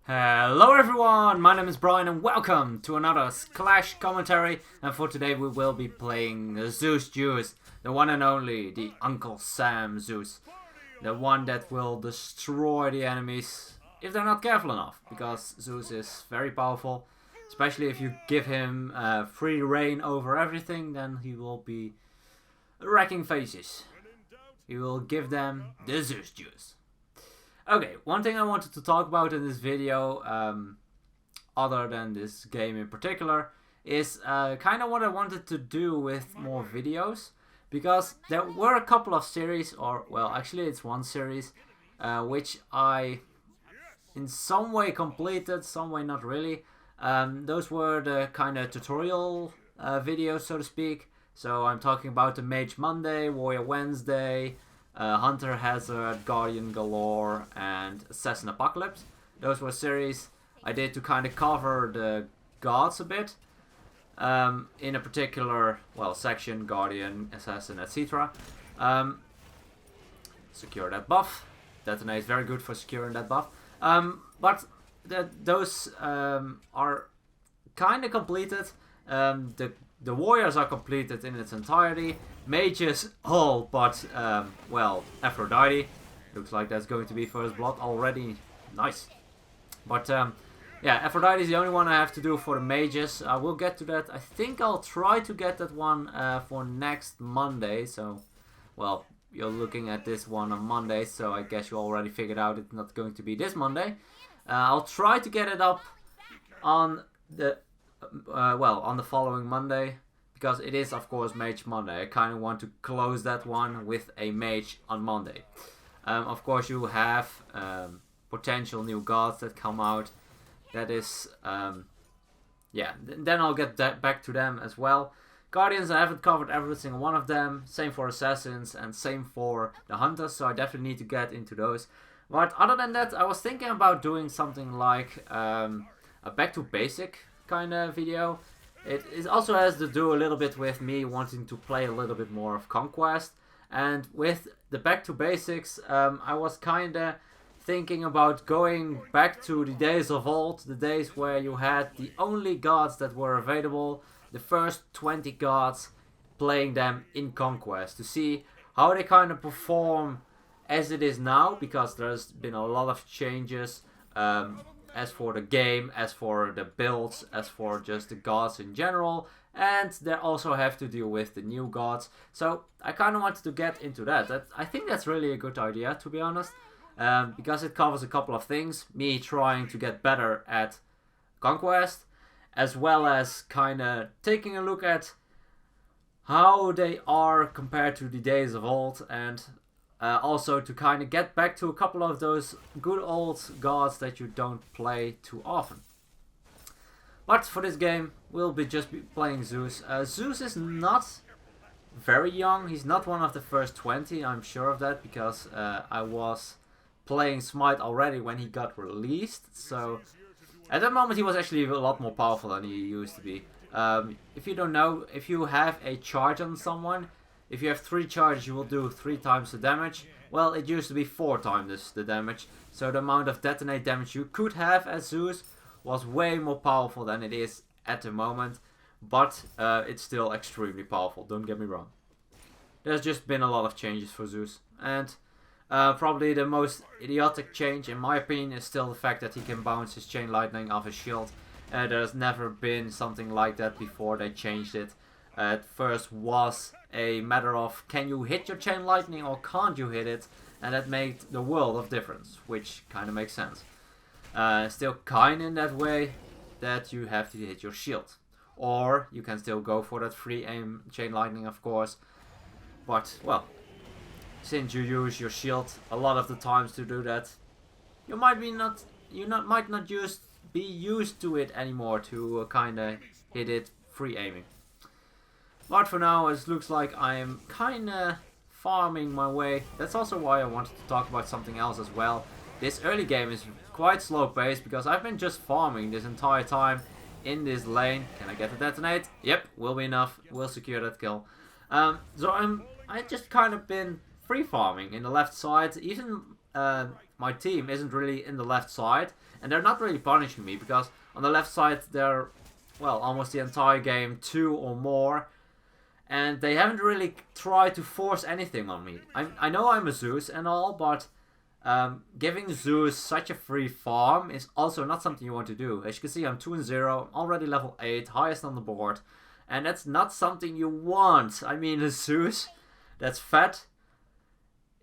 Hello everyone, my name is Brian and welcome to another Clash commentary, and for today we will be playing Zeus, the one and only, the Uncle Sam Zeus. The one that will destroy the enemies if they're not careful enough, because Zeus is very powerful, especially if you give him free reign over everything. Then he will be wrecking faces. He will give them the Zeus juice. Okay, one thing I wanted to talk about in this video, other than this game in particular, is kind of what I wanted to do with more videos. Because there were a couple of series, or, well, actually it's one series, which I in some way completed, some way not really. Those were the kind of tutorial videos, so to speak. So I'm talking about the Mage Monday, Warrior Wednesday, Hunter Hazard, Guardian Galore, and Assassin Apocalypse. Those were series I did to kind of cover the gods a bit. In a particular, well, section, Guardian, Assassin, etc. Secure that buff. Detonate is very good for securing that buff. But those are kind of completed. The warriors are completed in its entirety. Mages all but, well, Aphrodite. Looks like that's going to be first blood already. Nice. But, yeah, Aphrodite is the only one I have to do for the mages. I will get to that. I think I'll try to get that one for next Monday. So, well, you're looking at this one on Monday. So I guess you already figured out it's not going to be this Monday. I'll try to get it up on the, well, on the following Monday. Because it is, of course, Mage Monday. I kind of want to close that one with a mage on Monday. Of course, you have potential new gods that come out. That is, yeah, then I'll get back to them as well. Guardians, I haven't covered every single one of them. Same for Assassins and same for the Hunters. So I definitely need to get into those. But other than that, I was thinking about doing something like a back to basic kind of video. It also has to do a little bit with me wanting to play a little bit more of Conquest. And with the back to basics, I was kind of thinking about going back to the days of old. The days where you had the only gods that were available. The first 20 gods, playing them in Conquest. To see how they kind of perform as it is now. Because there's been a lot of changes. As for the game, as for the builds, as for just the gods in general. And they also have to deal with the new gods. So I kind of wanted to get into that. I think that's really a good idea, to be honest. Because it covers a couple of things. Me trying to get better at Conquest. As well as kind of taking a look at how they are compared to the days of old. And also to kind of get back to a couple of those good old gods that you don't play too often. But for this game, we'll be playing Zeus. Zeus is not very young. He's not one of the first 20, I'm sure of that, because I was playing Smite already when he got released. So at that moment he was actually a lot more powerful than he used to be. If you don't know, if you have a charge on someone, if you have 3 charges, you will do 3 times the damage. Well, it used to be 4 times the damage. So the amount of detonate damage you could have as Zeus was way more powerful than it is at the moment. But it's still extremely powerful, don't get me wrong. There's just been a lot of changes for Zeus. And probably the most idiotic change, in my opinion, is still the fact that he can bounce his chain lightning off his shield. There's never been something like that before they changed it. At first was a matter of can you hit your chain lightning or can't you hit it, and that made the world of difference, which kind of makes sense. Still kind in that way that you have to hit your shield, or you can still go for that free aim chain lightning, of course. But well, since you use your shield a lot of the times to do that, you might not be used to it anymore to kind of hit it free aiming. But for now, it looks like I am kind of farming my way. That's also why I wanted to talk about something else as well. This early game is quite slow paced because I've been just farming this entire time in this lane. Can I get the detonate? Yep, will be enough. We'll secure that kill. So I just kind of been free farming in the left side. Even my team isn't really in the left side, and they're not really punishing me because on the left side they're, well, almost the entire game 2 or more, and they haven't really tried to force anything on me. I know I'm a Zeus and all, but giving Zeus such a free farm is also not something you want to do. As you can see, I'm 2-0, already level 8, highest on the board, and that's not something you want. I mean, a Zeus that's fat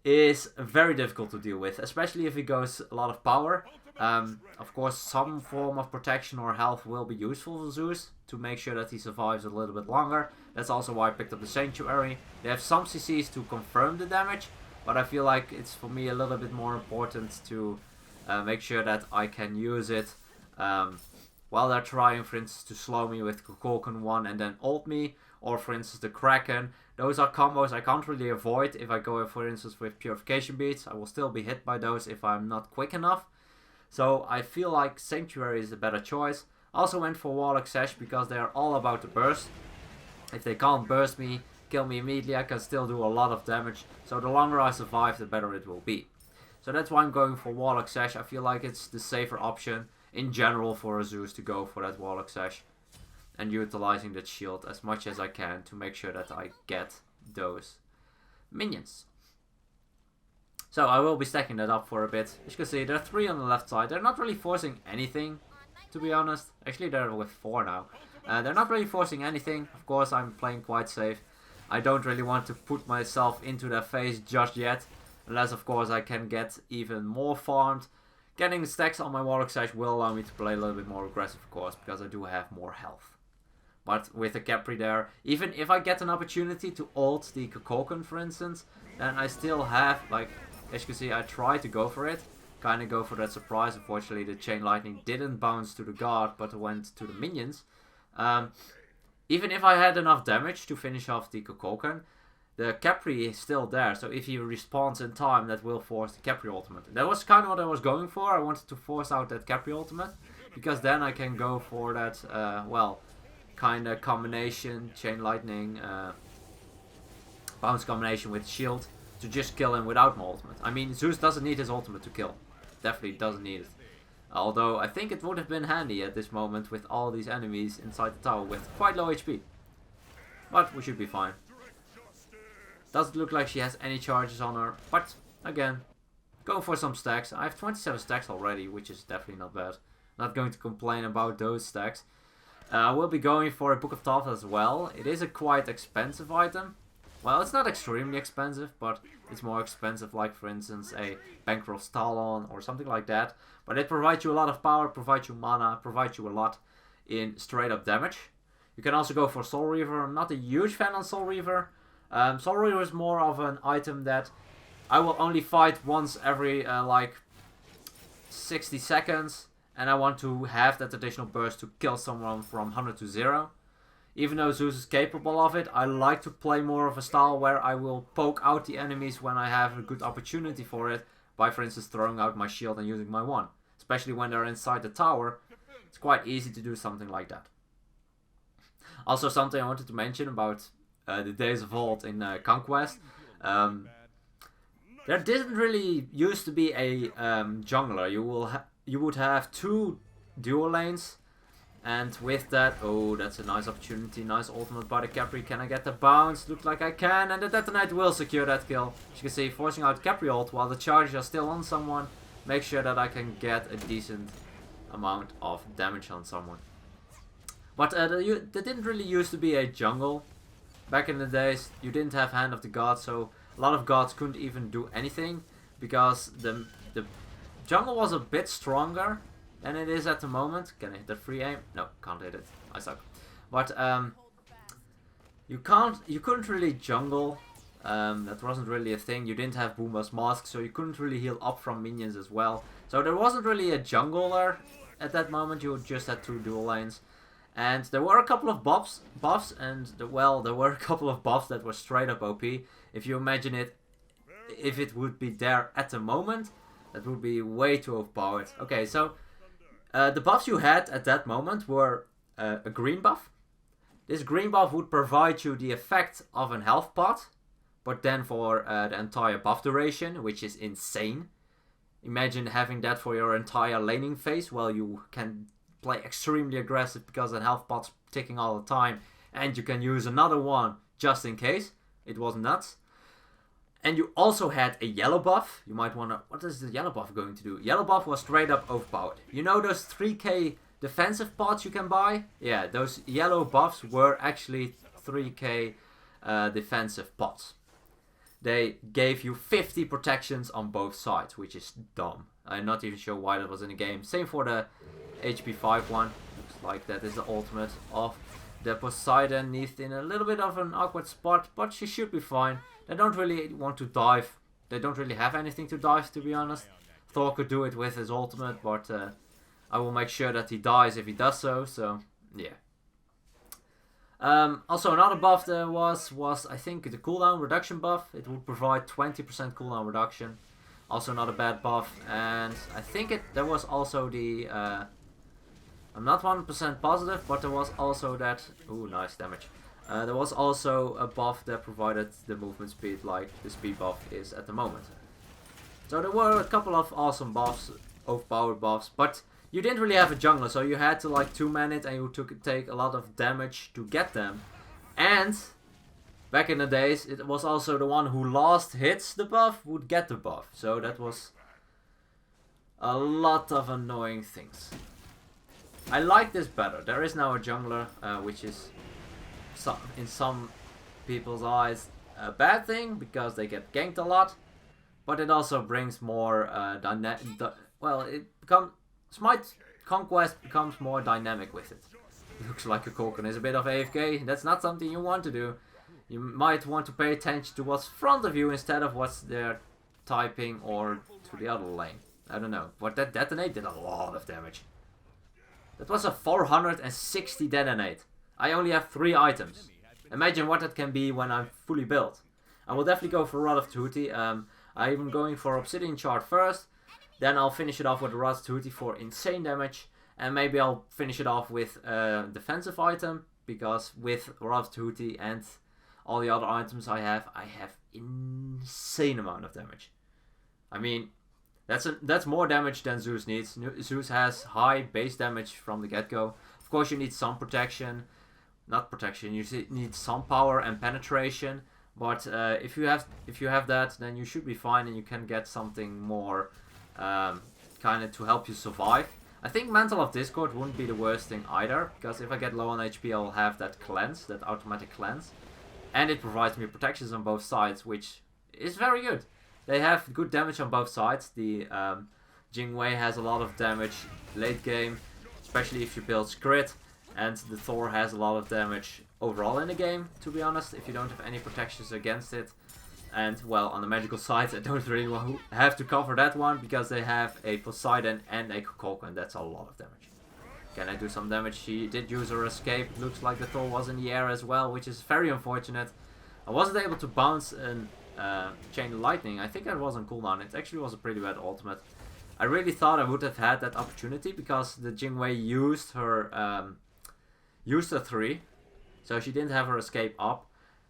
is very difficult to deal with, especially if he goes a lot of power. Of course, some form of protection or health will be useful for Zeus to make sure that he survives a little bit longer. That's also why I picked up the Sanctuary. They have some CCs to confirm the damage, but I feel like it's for me a little bit more important to make sure that I can use it while they're trying, for instance, to slow me with Kukulkan 1 and then ult me, or for instance the Kraken. Those are combos I can't really avoid. If I go, for instance, with Purification Beads, I will still be hit by those if I'm not quick enough. So I feel like Sanctuary is a better choice. I also went for Warlock Sash because they are all about the burst. If they can't burst me, kill me immediately, I can still do a lot of damage. So the longer I survive, the better it will be. So that's why I'm going for Warlock Sash. I feel like it's the safer option in general for a Zeus to go for that Warlock Sash. And utilizing that shield as much as I can to make sure that I get those minions. So I will be stacking that up for a bit. As you can see, there are 3 on the left side. They're not really forcing anything, to be honest. Actually, they're with 4 now. They're not really forcing anything. Of course, I'm playing quite safe. I don't really want to put myself into their face just yet. Unless, of course, I can get even more farmed. Getting stacks on my Warlock Sash will allow me to play a little bit more aggressive, of course, because I do have more health. But with the Capri there, even if I get an opportunity to ult the Kukulkan, for instance, then I still have, like, as you can see, I tried to go for it. Kind of go for that surprise. Unfortunately, the Chain Lightning didn't bounce to the guard, but went to the minions. Even if I had enough damage to finish off the Kukulkan, the Capri is still there. So if he respawns in time, that will force the Capri ultimate. That was kind of what I was going for. I wanted to force out that Capri ultimate, because then I can go for that, well, kind of combination, Chain Lightning, bounce combination with shield, to just kill him without my ultimate. I mean, Zeus doesn't need his ultimate to kill. Definitely doesn't need it. Although I think it would have been handy at this moment with all these enemies inside the tower with quite low HP. But we should be fine. Doesn't look like she has any charges on her. But again, going for some stacks. I have 27 stacks already, which is definitely not bad. Not going to complain about those stacks. I will be going for a Book of Thoth as well. It is a quite expensive item. Well, it's not extremely expensive, but it's more expensive, like for instance a Bankroll's Talon or something like that. But it provides you a lot of power, provides you mana, provides you a lot in straight up damage. You can also go for Soul Reaver. I'm not a huge fan on Soul Reaver. Soul Reaver is more of an item that I will only fight once every like 60 seconds. And I want to have that additional burst to kill someone from 100 to 0. Even though Zeus is capable of it, I like to play more of a style where I will poke out the enemies when I have a good opportunity for it. By, for instance, throwing out my shield and using my one. Especially when they're inside the tower. It's quite easy to do something like that. Also, something I wanted to mention about the Days of Old in Conquest. There didn't really used to be a jungler. You would have 2 dual lanes. And with that, oh, that's a nice opportunity. Nice ultimate by the Capri. Can I get the bounce? Looks like I can. And the Detonite will secure that kill. As you can see, forcing out Capri ult while the charges are still on someone. Make sure that I can get a decent amount of damage on someone. But there didn't really used to be a jungle. Back in the days, you didn't have Hand of the Gods. So a lot of gods couldn't even do anything. Because the jungle was a bit stronger than it is at the moment. Can I hit that free aim? No, can't hit it. I suck. But you couldn't really jungle. That wasn't really a thing. You didn't have Boomba's Mask, so you couldn't really heal up from minions as well. So there wasn't really a jungler at that moment. You just had 2 dual lanes. And there were a couple of buffs, and there were a couple of buffs that were straight up OP. If you imagine it, if it would be there at the moment, that would be way too overpowered. Okay, so the buffs you had at that moment were a green buff. This green buff would provide you the effect of an health pot, but then for the entire buff duration, which is insane. imagine having that for your entire laning phase. Well, you can play extremely aggressive because the health pot's ticking all the time, and you can use another one just in case. It was nuts. And you also had a yellow buff. You might wonder, what is the yellow buff going to do? Yellow buff was straight up overpowered. You know those 3k defensive pots you can buy? Yeah, those yellow buffs were actually 3k defensive pots. They gave you 50 protections on both sides, which is dumb. I'm not even sure why that was in the game. Same for the HP 5 one. Looks like that is the ultimate of the Poseidon. Neith in a little bit of an awkward spot, but she should be fine. They don't really want to dive. They don't really have anything to dive, to be honest. Thor could do it with his ultimate, but I will make sure that he dies if he does so. So, yeah. Also, another buff there was I think the cooldown reduction buff. It would provide 20% cooldown reduction. Also, not a bad buff. And I think there was also the... I'm not 100% positive, but there was also that... Ooh, nice damage. There was also a buff that provided the movement speed like the speed buff is at the moment. So there were a couple of awesome buffs, overpowered buffs, but you didn't really have a jungler, so you had to like 2-man it and you take a lot of damage to get them. And back in the days, it was also the one who last hits the buff would get the buff. So that was a lot of annoying things. I like this better. There is now a jungler, which is in some people's eyes a bad thing because they get ganked a lot, but it also brings more Smite Conquest becomes more dynamic with it. It looks like a Kalkan is a bit of AFK. That's not something you want to do. You might want to pay attention to what's in front of you instead of what's there typing or to the other lane. I don't know, but that detonate did a lot of damage. That was a 460 detonate. I only have 3 items. Imagine what that can be when I'm fully built. I will definitely go for Rod of Tahuti. I'm going for Obsidian Shard first. Then I'll finish it off with Rod of Tahuti for insane damage. And maybe I'll finish it off with a defensive item. Because with Rod of Tahuti and all the other items I have insane amount of damage. I mean, that's more damage than Zeus needs. Zeus has high base damage from the get-go. Of course you need some protection. Not protection, you need some power and penetration, but if you have that, then you should be fine and you can get something more kind of to help you survive. I think Mantle of Discord wouldn't be the worst thing either, because if I get low on HP I will have that cleanse, that automatic cleanse, and it provides me protections on both sides, which is very good. They have good damage on both sides. The Jingwei has a lot of damage late game, especially if you build Skrit. And the Thor has a lot of damage overall in the game, to be honest, if you don't have any protections against it. And, well, on the magical side, I don't really have to cover that one, because they have a Poseidon and a Kukulkan. That's a lot of damage. Can I do some damage? She did use her escape. Looks like the Thor was in the air as well, which is very unfortunate. I wasn't able to bounce and chain of lightning. I think that was on cooldown. It actually was a pretty bad ultimate. I really thought I would have had that opportunity, because the Jingwei used her... used a 3, so she didn't have her escape up,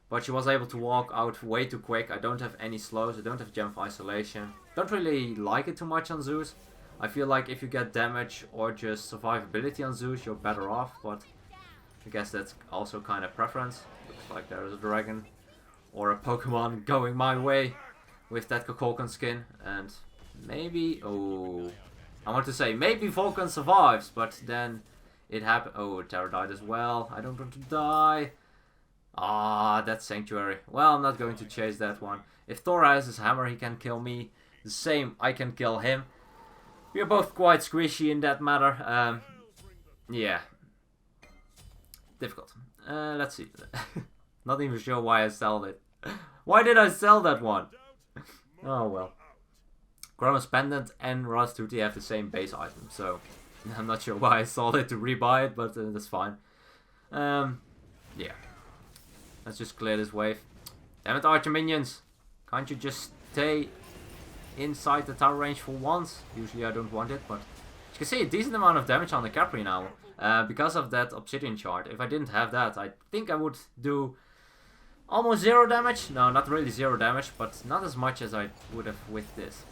but she was able to walk out way too quick. I don't have any slows, I don't have gem of isolation. Don't really like it too much on Zeus. I feel like if you get damage or just survivability on Zeus, you're better off, but I guess that's also kind of preference. Looks like there is a dragon or a Pokemon going my way with that Kukulkan skin, and maybe, I want to say maybe Vulcan survives, but then it happened. Oh, Terra died as well. I don't want to die. Ah, that's Sanctuary. Well, I'm not going to chase that one. If Thor has his hammer, he can kill me. The same, I can kill him. We are both quite squishy in that matter. Yeah. Difficult. Let's see. Not even sure why I sold it. Why did I sell that one? Oh, well. Chronos Pendant and Rod of Tahuti have the same base item, so... I'm not sure why I sold it to rebuy it, but that's fine. Yeah. Let's just clear this wave. Damn it, Archer minions! Can't you just stay inside the tower range for once? Usually I don't want it, but... You can see a decent amount of damage on the Capri now. Because of that Obsidian Shard. If I didn't have that, I think I would do... almost 0 damage. No, not really 0 damage, but not as much as I would have with this.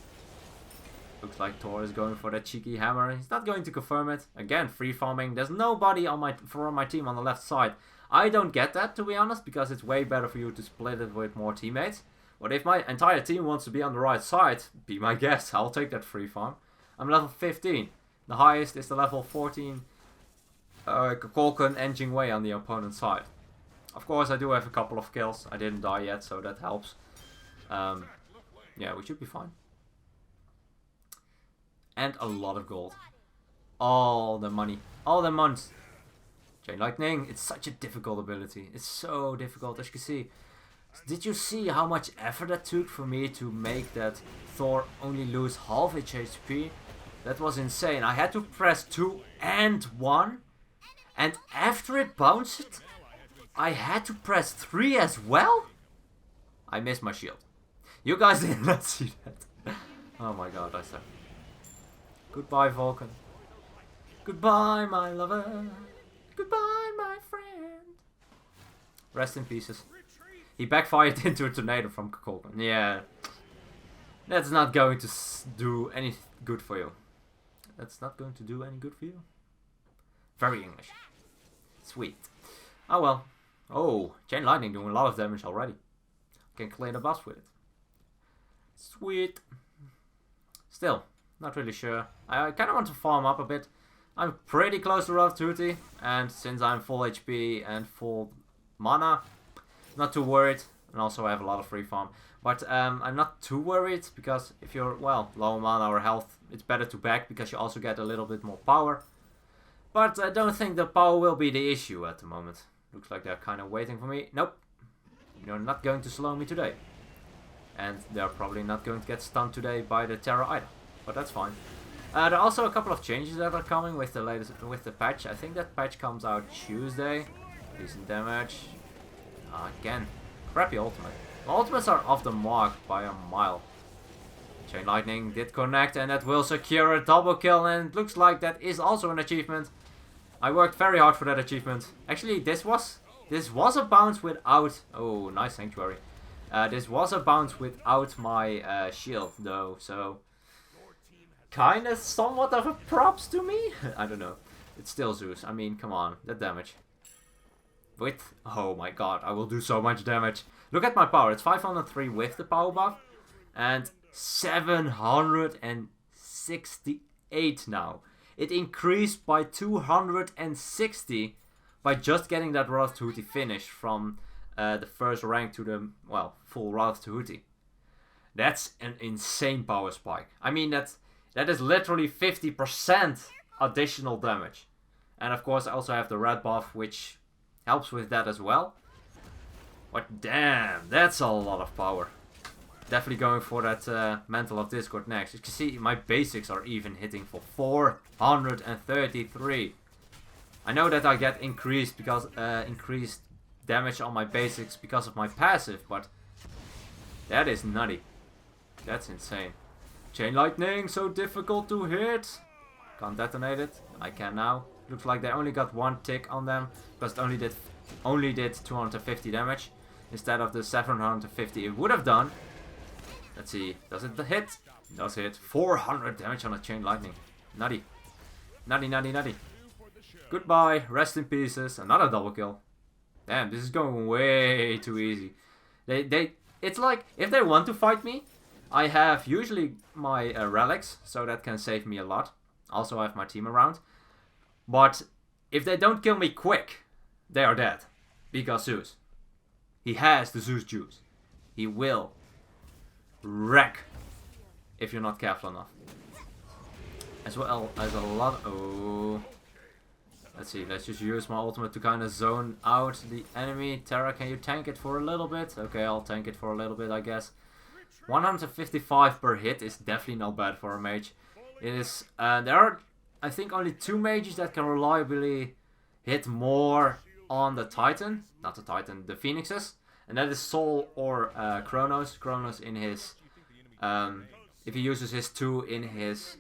Looks like Thor is going for that cheeky hammer. He's not going to confirm it. Again, free farming. There's nobody on my team on the left side. I don't get that, to be honest, because it's way better for you to split it with more teammates. But if my entire team wants to be on the right side, be my guest. I'll take that free farm. I'm level 15. The highest is the level 14 Kalkan engine way on the opponent's side. Of course, I do have a couple of kills. I didn't die yet, so that helps. Yeah, we should be fine. And a lot of gold. All the money. All the months. Chain Lightning. It's such a difficult ability. It's so difficult, as you can see. Did you see how much effort it took for me to make that Thor only lose half its HP? That was insane. I had to press 2 and 1. And after it bounced, I had to press 3 as well? I missed my shield. You guys did not see that. Oh my god, I said. Goodbye, Vulcan. Goodbye, my lover. Goodbye, my friend. Rest in pieces. He backfired into a tornado from Kalkan. Yeah. That's not going to do any good for you. That's not going to do any good for you. Very English. Sweet. Oh well. Oh, Chain Lightning doing a lot of damage already. Can clear the boss with it. Sweet. Still, not really sure. I kind of want to farm up a bit. I'm pretty close to Wrath of Tutti, and since I'm full HP and full mana, not too worried. And also I have a lot of free farm. But I'm not too worried, because if you're, well, low mana or health, it's better to back, because you also get a little bit more power. But I don't think the power will be the issue at the moment. Looks like they're kind of waiting for me. Nope. You're not going to slow me today. And they're probably not going to get stunned today by the Terror either. But that's fine. There are also a couple of changes that are coming with the patch. I think that patch comes out Tuesday. Decent damage. Again, crappy ultimate. The ultimates are off the mark by a mile. Chain Lightning did connect, and that will secure a double kill, and it looks like that is also an achievement. I worked very hard for that achievement. Actually, this was a bounce without... Oh, nice Sanctuary. This was a bounce without my shield, though, so... Kinda somewhat of a props to me? I don't know. It's still Zeus. I mean, come on. That damage. With... Oh my god, I will do so much damage. Look at my power. It's 503 with the power buff. And 768 now. It increased by 260 by just getting that Wrath of Tutti finish from the first rank to the, well, full Wrath of Tutti. That's an insane power spike. I mean, that is literally 50% additional damage. And of course I also have the red buff, which helps with that as well. But damn, that's a lot of power. Definitely going for that Mantle of Discord next. You can see my basics are even hitting for 433. I know that I get increased because increased damage on my basics because of my passive, but that is nutty. That's insane. Chain Lightning, so difficult to hit. Can't detonate it. I can now. Looks like they only got one tick on them because it only did 250 damage instead of the 750 it would have done. Let's see. Does it hit? It does hit. 400 damage on a Chain Lightning. Nutty. Nutty, nutty, nutty. Goodbye. Rest in pieces. Another double kill. Damn, this is going way too easy. It's like, if they want to fight me, I have usually my relics, so that can save me a lot. Also, I have my team around. But if they don't kill me quick, they are dead. Because Zeus. He has the Zeus juice. He will wreck if you're not careful enough. As well as a lot... Oh... Let's see, let's just use my ultimate to kind of zone out the enemy. Terra, can you tank it for a little bit? Okay, I'll tank it for a little bit, I guess. 155 per hit is definitely not bad for a mage. It is. There are, I think, only 2 mages that can reliably hit more on the Titan. Not the Titan, the Phoenixes. And that is Sol or Kronos. Kronos in his... if he uses his 2 in his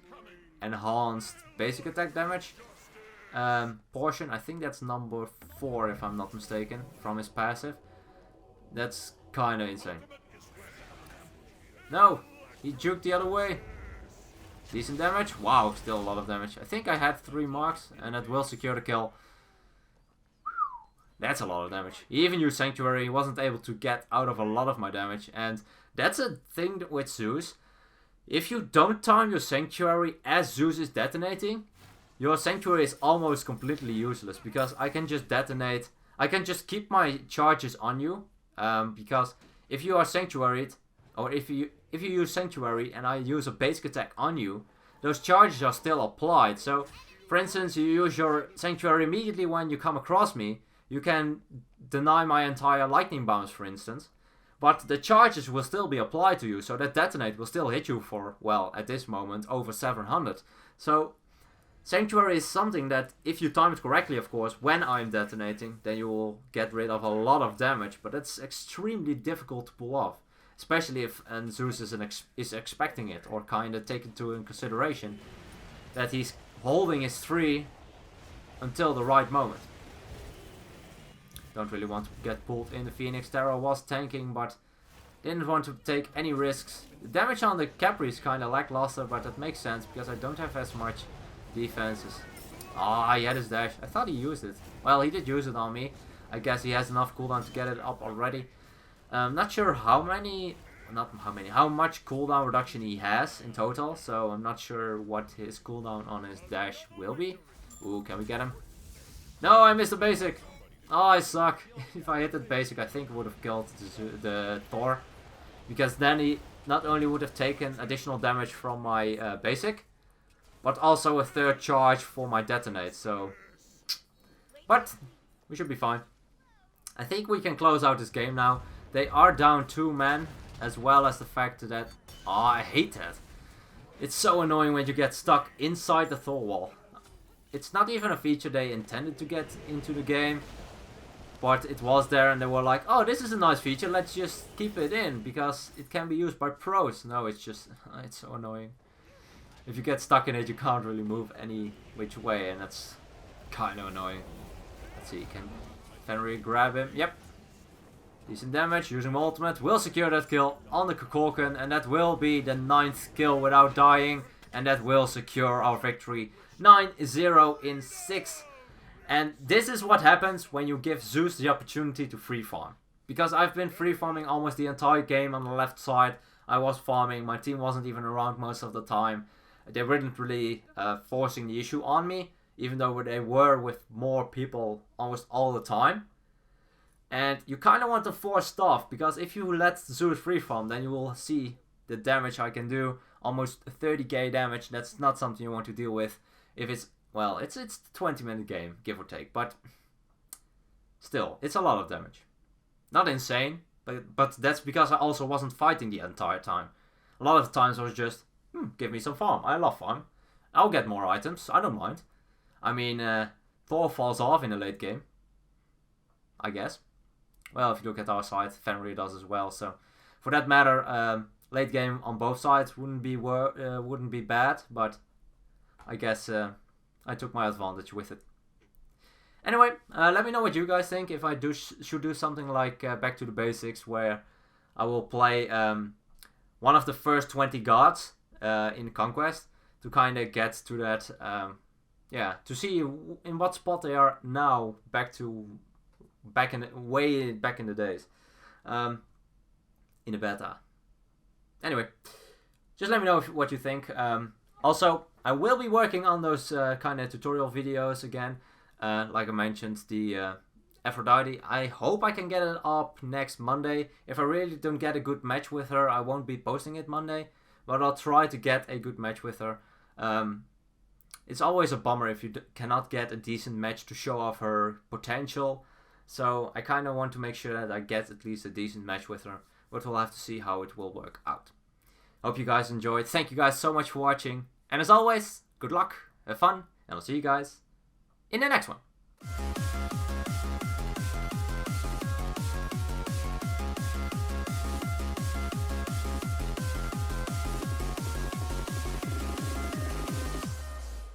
enhanced basic attack damage portion. I think that's number 4 if I'm not mistaken from his passive. That's kind of insane. No, he juked the other way. Decent damage. Wow, still a lot of damage. I think I had 3 marks, and that will secure the kill. That's a lot of damage. He even used Sanctuary. He wasn't able to get out of a lot of my damage. And that's a thing with Zeus. If you don't time your Sanctuary as Zeus is detonating, your Sanctuary is almost completely useless. Because I can just detonate. I can just keep my charges on you. Because if you are Sanctuaried, or if you use Sanctuary and I use a basic attack on you, those charges are still applied. So, for instance, you use your Sanctuary immediately when you come across me. You can deny my entire lightning bounce, for instance. But the charges will still be applied to you. So that detonate will still hit you for, well, at this moment, over 700. So Sanctuary is something that, if you time it correctly, of course, when I'm detonating, then you will get rid of a lot of damage. But it's extremely difficult to pull off. Especially if Zeus is expecting it, or kind of take into consideration that he's holding his 3 until the right moment. Don't really want to get pulled in. The Phoenix Terror was tanking, but didn't want to take any risks. The damage on the Capri is kind of lackluster, but that makes sense because I don't have as much defenses. Ah, he had his dash. I thought he used it. Well, he did use it on me. I guess he has enough cooldown to get it up already. Not sure how much cooldown reduction he has in total, so I'm not sure what his cooldown on his dash will be. Ooh, can we get him? No, I missed the basic. Oh, I suck. If I hit that basic, I think it would have killed the Thor. Because then he not only would have taken additional damage from my basic, but also a 3rd charge for my detonate. So, but we should be fine. I think we can close out this game now. They are down 2 men, as well as the fact that... Oh, I hate that. It's so annoying when you get stuck inside the Thor wall. It's not even a feature they intended to get into the game. But it was there and they were like, oh, this is a nice feature, let's just keep it in. Because it can be used by pros. No, it's just... It's so annoying. If you get stuck in it, you can't really move any which way. And that's kind of annoying. Let's see, can Fenrir grab him? Yep. Decent damage, using my ultimate, will secure that kill on the Kukulkan, and that will be the 9th kill without dying, and that will secure our victory. 9-0 in 6. And this is what happens when you give Zeus the opportunity to free farm. Because I've been free farming almost the entire game on the left side. I was farming, my team wasn't even around most of the time. They weren't really forcing the issue on me, even though they were with more people almost all the time. And you kind of want to force stuff, because if you let Zeus free farm, then you will see the damage I can do. Almost 30k damage, that's not something you want to deal with. If it's, well, it's a 20-minute game, give or take, but still, it's a lot of damage. Not insane, but that's because I also wasn't fighting the entire time. A lot of times I was just, give me some farm, I love farm. I'll get more items, I don't mind. I mean, Thor falls off in the late game, I guess. Well, if you look at our side, Fenrir does as well. So, for that matter, late game on both sides wouldn't be bad. But I guess I took my advantage with it. Anyway, let me know what you guys think. If I should do something like Back to the Basics, where I will play one of the first 20 gods in Conquest to kind of get to that. Yeah, to see in what spot they are now, way back in the days, in the beta. Anyway, just let me know what you think. Also, I will be working on those kind of tutorial videos again. Like I mentioned, the Aphrodite. I hope I can get it up next Monday. If I really don't get a good match with her, I won't be posting it Monday. But I'll try to get a good match with her. It's always a bummer if you cannot get a decent match to show off her potential. So I kind of want to make sure that I get at least a decent match with her. But we'll have to see how it will work out. Hope you guys enjoyed. Thank you guys so much for watching. And as always, good luck, have fun, and I'll see you guys in the next one.